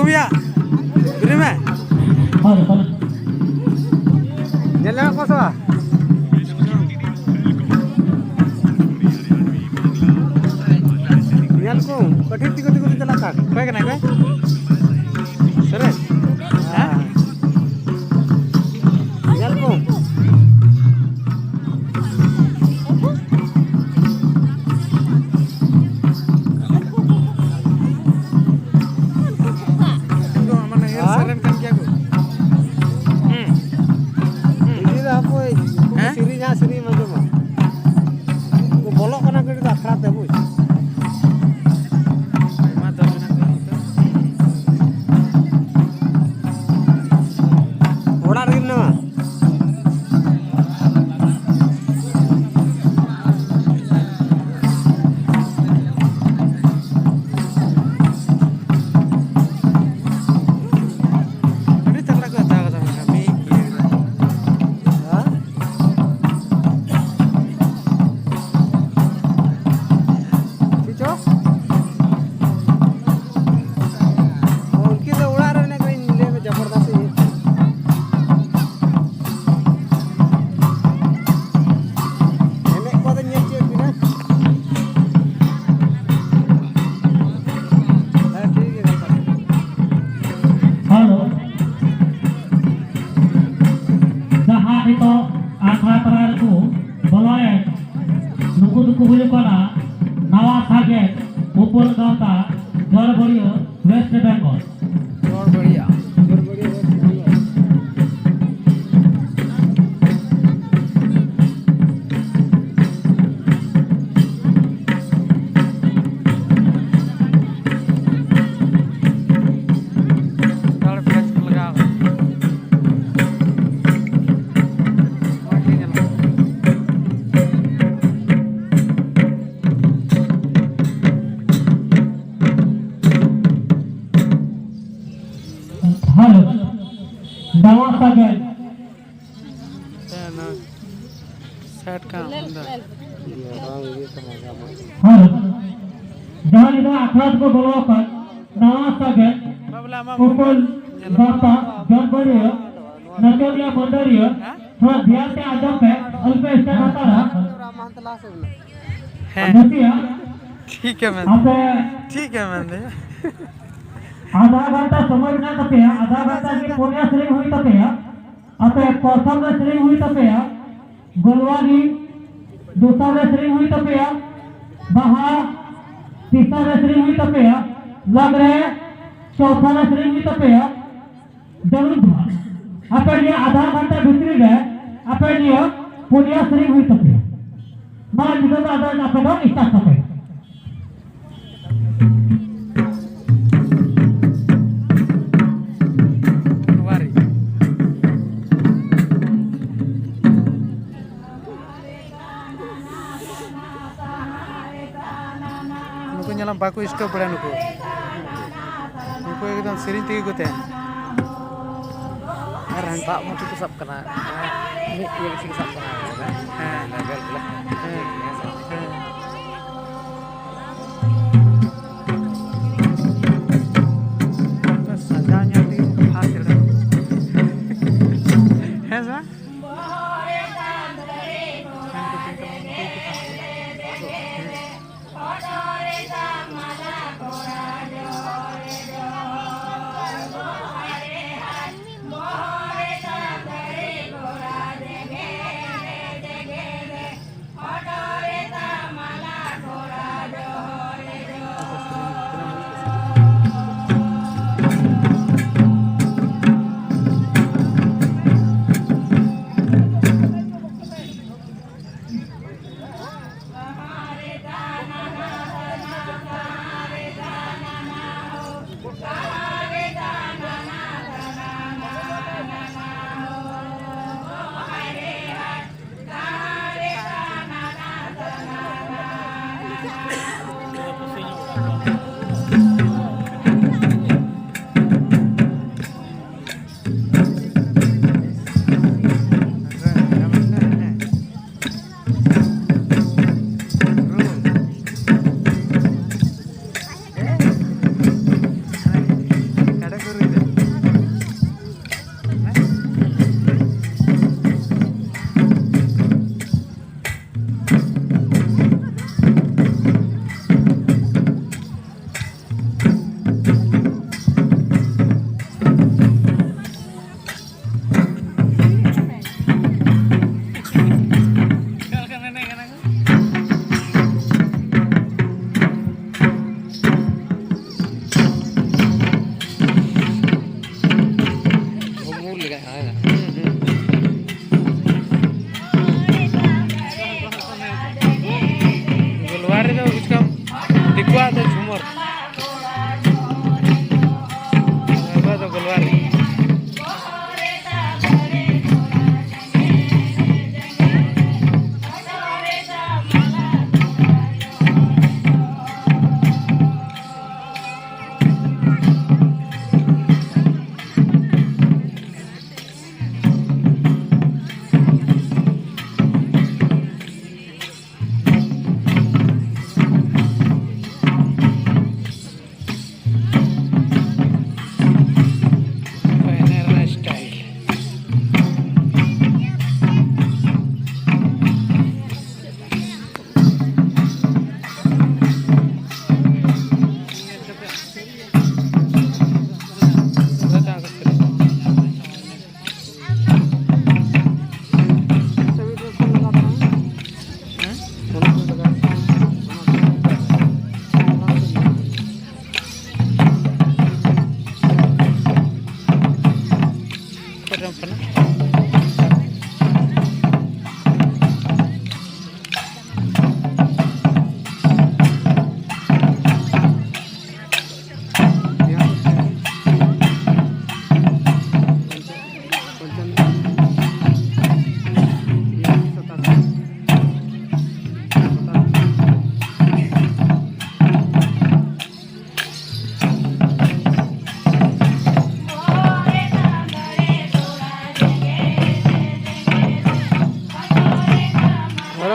Kubiya. Berima. Jalan apa sah? Jalan ko. Kathir tigo jalan tak. Kau kena kau? Serius? Hah? Jalan ko. Nawa Target, Upul Gauta, Gorborio, West Bengal. Gorboria. Nawa Target. Set काम अंदर. हाँ. जहाँ इधर आखिर को बोलो कर Nawa Target. Upul Gauta, Gorborio, Natolia Mondario. थोड़ा ध्यान से आजम पे अल्पे स्टेट होता रहा. ठीक है मैंने. आधा घंटा समझना तपे आधा घंटा की पुण्य श्री हुई तपे अते प्रथम श्री हुई तपे गोलवानी दूसरा श्री हुई तपे बहा तीसरा श्री हुई तपे लग रहे चौथा श्री हुई तपे जरूर अपन ये आधा घंटा भीतर गए अपन ये पुण्य श्री हुई तपे मां जिधर आधा ना पे इतना तपे nyala baku stop pada nuku एकदम sering tinggi gue teh Pak mau tutup sap kena ini yang sing sap kena kan level lah sajanya di hasil hesa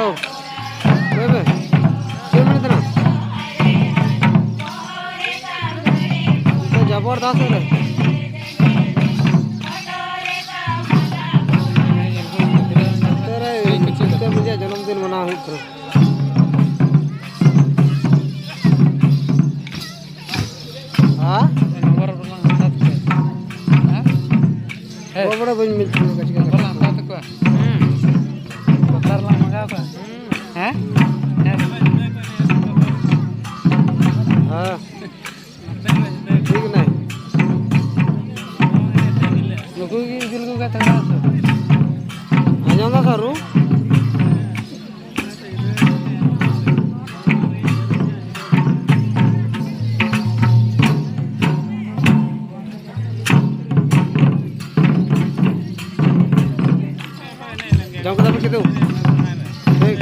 Halo. Bebe. Siapa itu nak? Itu जबरदस्त है. तेरा इसका मुझे जन्मदिन मना हुई थी. हाँ? वो बड़ा बन मिलती है कच्ची का. हाँ. ठीक नहीं. लोगों की दिल को क्या तंगा है? आजाऊंगा करूँ. जाऊँ कहाँ पे किधर? ठीक.